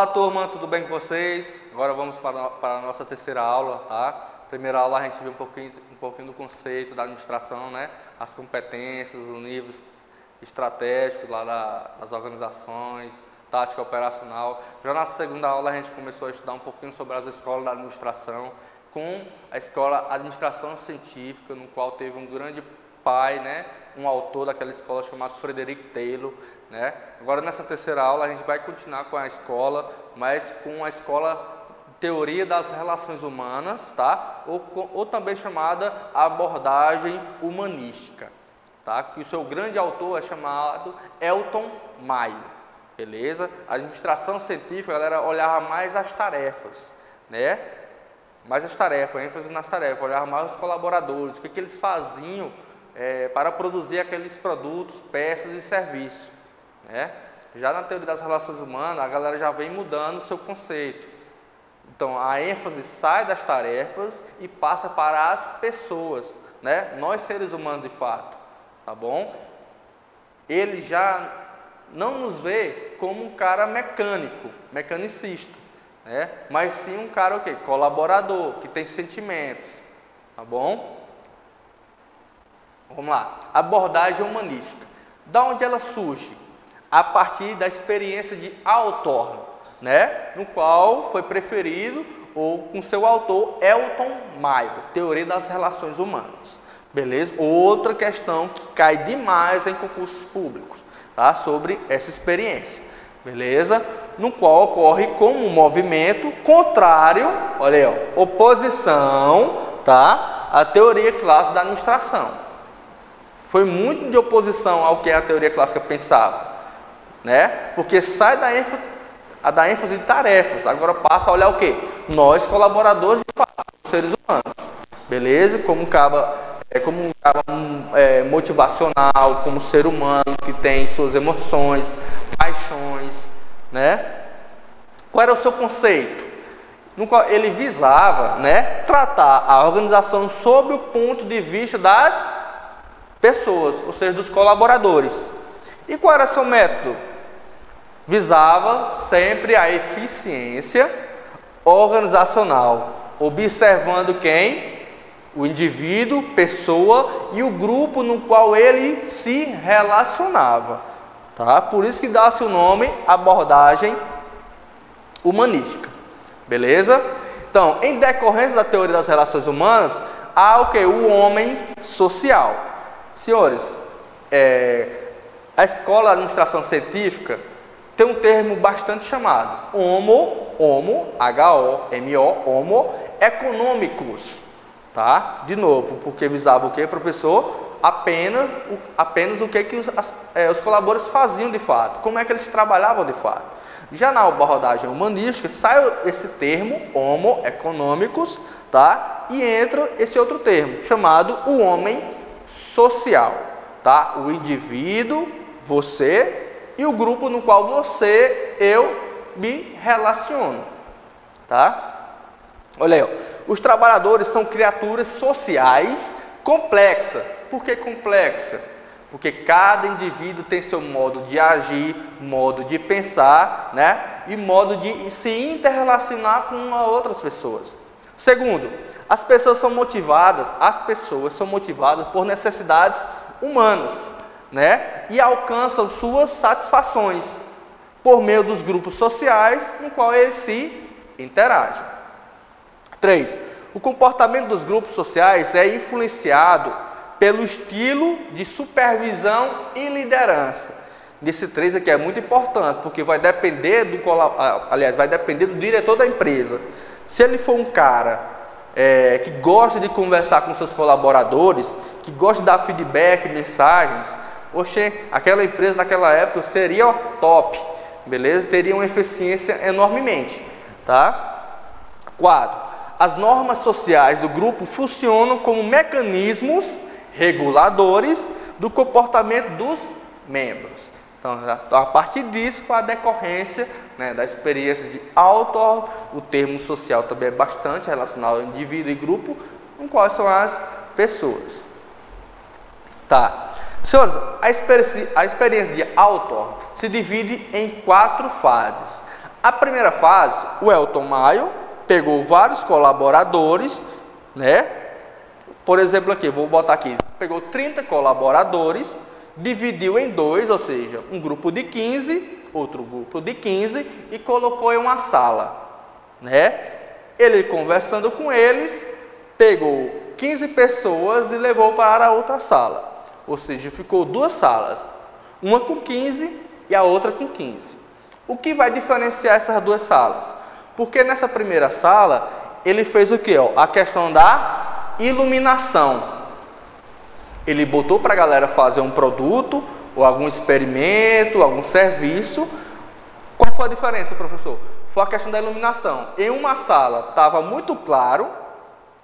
Olá, turma, tudo bem com vocês? Agora vamos para a nossa terceira aula, tá? Primeira aula a gente viu um pouquinho do conceito da administração, né? As competências, o nível estratégico lá das organizações, tática operacional. Já na segunda aula a gente começou a estudar um pouquinho sobre as escolas da administração, com a escola Administração Científica, no qual teve um grande pai, né? Um autor daquela escola chamado Frederick Taylor, né? Agora nessa terceira aula a gente vai continuar com a escola, mas com a escola Teoria das Relações Humanas, tá? Ou também chamada abordagem humanística, tá? Que o seu grande autor é chamado Elton Mayo, beleza? A administração científica, galera, olhava mais as tarefas, né? Mais as tarefas, ênfase nas tarefas, olhava mais os colaboradores, o que eles faziam para produzir aqueles produtos, peças e serviços, né? Já na teoria das relações humanas, a galera já vem mudando o seu conceito. Então, a ênfase sai das tarefas e passa para as pessoas, né? Nós, seres humanos, de fato, tá bom? Ele já não nos vê como um cara mecânico, mecanicista, né? Mas sim um cara, o quê? Colaborador, que tem sentimentos, tá bom? Vamos lá, abordagem humanística. Da onde ela surge? A partir da experiência de Hawthorne, né? No qual foi preferido, ou com seu autor, Elton Mayo, Teoria das Relações Humanas. Beleza? Outra questão que cai demais em concursos públicos, tá? Sobre essa experiência. Beleza? No qual ocorre como um movimento contrário, olha aí, ó, oposição, tá? À teoria clássica da administração. Foi muito de oposição ao que a teoria clássica pensava, né? Porque sai da ênfase de tarefas, agora passa a olhar o quê? Nós, colaboradores de fato, seres humanos, beleza? Como um cabo motivacional, como ser humano que tem suas emoções, paixões, né? Qual era o seu conceito? No qual ele visava, né, tratar a organização sob o ponto de vista das pessoas, ou seja, dos colaboradores. E qual era seu método? Visava sempre a eficiência organizacional, observando quem? O indivíduo, pessoa e o grupo no qual ele se relacionava, tá? Por isso que dá-se o nome abordagem humanística, beleza? Então, em decorrência da teoria das relações humanas, há o que? O homem social. Senhores, a escola de administração científica tem um termo bastante chamado Homo economicus, tá? De novo, porque visava o que, professor? Apenas o que os colaboradores faziam de fato, como é que eles trabalhavam de fato. Já na abordagem humanística, sai esse termo Homo economicus, tá? E entra esse outro termo, chamado o homem social, tá? O indivíduo, você e o grupo no qual eu me relaciono, tá? Olha aí, ó. Os trabalhadores são criaturas sociais complexas. Por que complexa? Porque cada indivíduo tem seu modo de agir, modo de pensar, né? E modo de se interrelacionar com outras pessoas. Segundo, as pessoas são motivadas por necessidades humanas, né? E alcançam suas satisfações por meio dos grupos sociais no qual eles se interagem. 3. O comportamento dos grupos sociais é influenciado pelo estilo de supervisão e liderança. Desse 3 aqui é muito importante, porque vai depender do diretor da empresa. Se ele for um cara que gosta de conversar com seus colaboradores, que gosta de dar feedback, mensagens, aquela empresa naquela época seria top, beleza? Teria uma eficiência enormemente, tá? 4. As normas sociais do grupo funcionam como mecanismos reguladores do comportamento dos membros. Então, a partir disso, foi a decorrência, né, da experiência de Hawthorne. O termo social também é bastante relacionado ao indivíduo e grupo, com quais são as pessoas. Tá. Senhores, a experiência de Hawthorne se divide em 4 fases. A primeira fase, o Elton Maio pegou vários colaboradores, né? Por exemplo, aqui, vou botar aqui, pegou 30 colaboradores, dividiu em dois, ou seja, um grupo de 15, outro grupo de 15, e colocou em uma sala, né? Ele conversando com eles, pegou 15 pessoas e levou para a outra sala, ou seja, ficou duas salas, uma com 15 e a outra com 15. O que vai diferenciar essas duas salas? Porque nessa primeira sala, ele fez o quê? A questão da iluminação. Ele botou para a galera fazer um produto, ou algum experimento, algum serviço. Qual foi a diferença, professor? Foi a questão da iluminação. Em uma sala estava muito claro,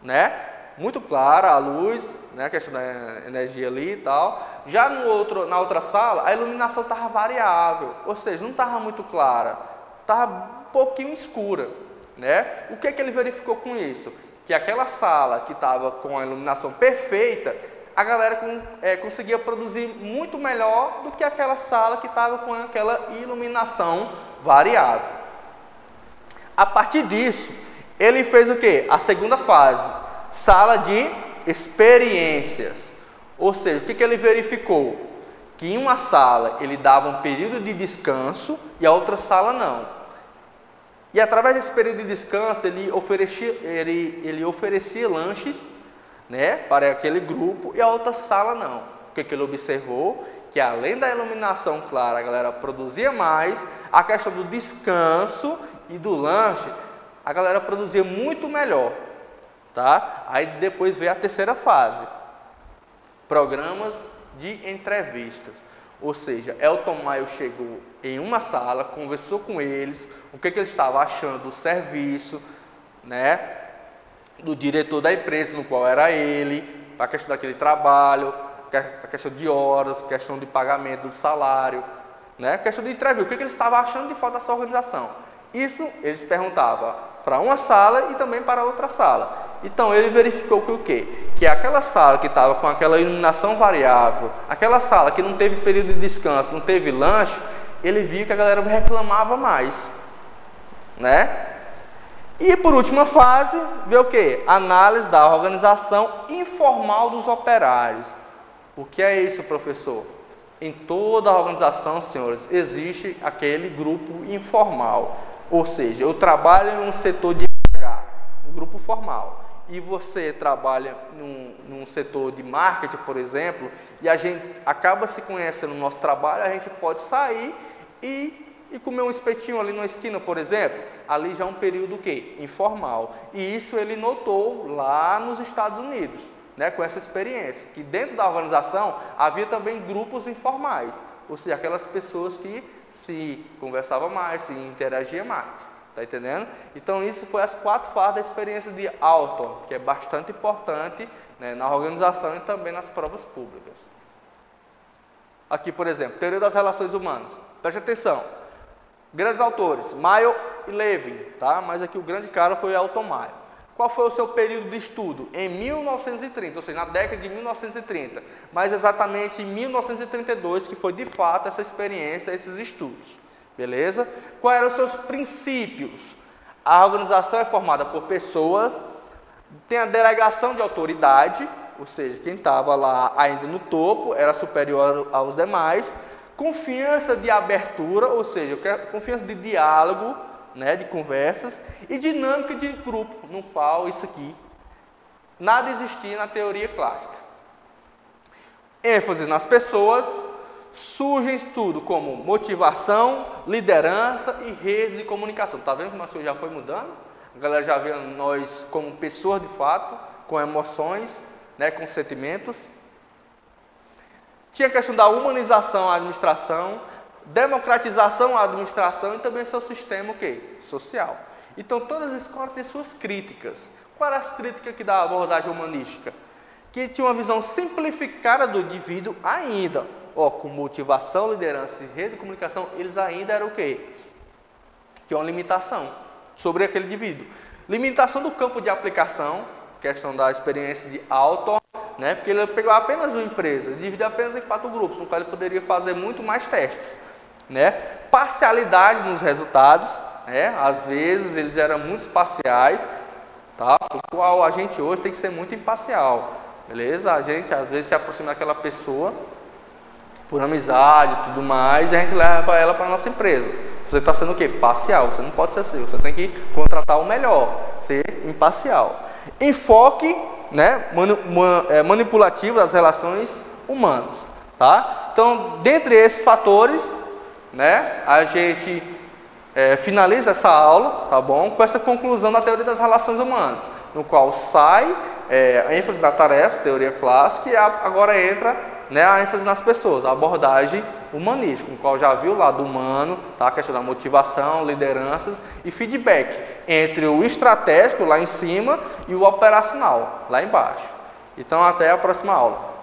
né? Muito clara a luz, né? A questão da energia ali e tal. Já na outra sala, a iluminação estava variável, ou seja, não estava muito clara, estava um pouquinho escura, né? O que ele verificou com isso? Que aquela sala que estava com a iluminação perfeita, a galera conseguia produzir muito melhor do que aquela sala que estava com aquela iluminação variável. A partir disso, ele fez o quê? A segunda fase, sala de experiências. Ou seja, o que ele verificou? Que em uma sala ele dava um período de descanso e a outra sala não. E através desse período de descanso ele oferecia lanches, né, para aquele grupo, e a outra sala não. O que ele observou? Que além da iluminação clara, a galera produzia mais, a questão do descanso e do lanche, a galera produzia muito melhor, tá? Aí depois veio a terceira fase, programas de entrevistas. Ou seja, Elton Maio chegou em uma sala, conversou com eles, o que eles estavam achando do serviço, né, do diretor da empresa, no qual era ele, a questão daquele trabalho, a questão de horas, a questão de pagamento do salário, né, a questão de entrevista, o que eles estavam achando de falta dessa organização. Isso eles perguntavam para uma sala e também para outra sala. Então ele verificou que o quê? Que aquela sala que estava com aquela iluminação variável, aquela sala que não teve período de descanso, não teve lanche, ele viu que a galera reclamava mais, né? E por última fase, vê o quê? Análise da organização informal dos operários. O que é isso, professor? Em toda a organização, senhores, existe aquele grupo informal. Ou seja, eu trabalho em um setor de RH, um grupo formal, e você trabalha num setor de marketing, por exemplo, e a gente acaba se conhecendo no nosso trabalho, a gente pode sair e comer um espetinho ali na esquina, por exemplo. Ali já é um período o quê? Informal. E isso ele notou lá nos Estados Unidos, né, com essa experiência, que dentro da organização havia também grupos informais, ou seja, aquelas pessoas que se conversava mais, se interagia mais, tá entendendo? Então isso foi as 4 fases da experiência de Alton, que é bastante importante, né, na organização e também nas provas públicas. Aqui, por exemplo, teoria das relações humanas, preste atenção, grandes autores, Maio e Levin, tá? Mas aqui o grande cara foi Elton Maio. Qual foi o seu período de estudo? Em 1930, ou seja, na década de 1930, mas exatamente em 1932, que foi de fato essa experiência, esses estudos, beleza? Quais eram os seus princípios? A organização é formada por pessoas, tem a delegação de autoridade, ou seja, quem estava lá ainda no topo era superior aos demais, confiança de abertura, ou seja, confiança de diálogo, né, de conversas, e dinâmica de grupo, no qual isso aqui nada existia na teoria clássica. ênfase nas pessoas, surge tudo como motivação, liderança e redes de comunicação. Está vendo como as coisas já foi mudando? A galera já vê nós como pessoas de fato, com emoções, né, com sentimentos. Tinha a questão da humanização à administração, democratização à administração e também seu sistema o quê? Social. Então todas as escolas têm suas críticas. Quais eram as críticas que dá a abordagem humanística? Que tinha uma visão simplificada do indivíduo ainda, com motivação, liderança e rede de comunicação, eles ainda eram o quê? Tinha uma limitação sobre aquele indivíduo. Limitação do campo de aplicação, questão da experiência de Alton, né? Porque ele pegou apenas uma empresa, dividiu apenas em 4 grupos, no qual ele poderia fazer muito mais testes, né? Parcialidade nos resultados, né? Às vezes eles eram muito parciais, tá? O qual a gente hoje tem que ser muito imparcial, beleza? A gente às vezes se aproxima daquela pessoa por amizade e tudo mais, e a gente leva ela para a nossa empresa. Você está sendo o quê? Parcial. Você não pode ser assim. Você tem que contratar o melhor, ser imparcial. Enfoque, né, manipulativo das relações humanas, tá? Então, dentre esses fatores, né, a gente finaliza essa aula, tá bom? Com essa conclusão da teoria das relações humanas, no qual sai a ênfase na tarefa, teoria clássica, e agora entra, né, a ênfase nas pessoas, a abordagem humanística, no qual já viu o lado humano, tá? A questão da motivação, lideranças e feedback, entre o estratégico lá em cima e o operacional lá embaixo. Então, até a próxima aula.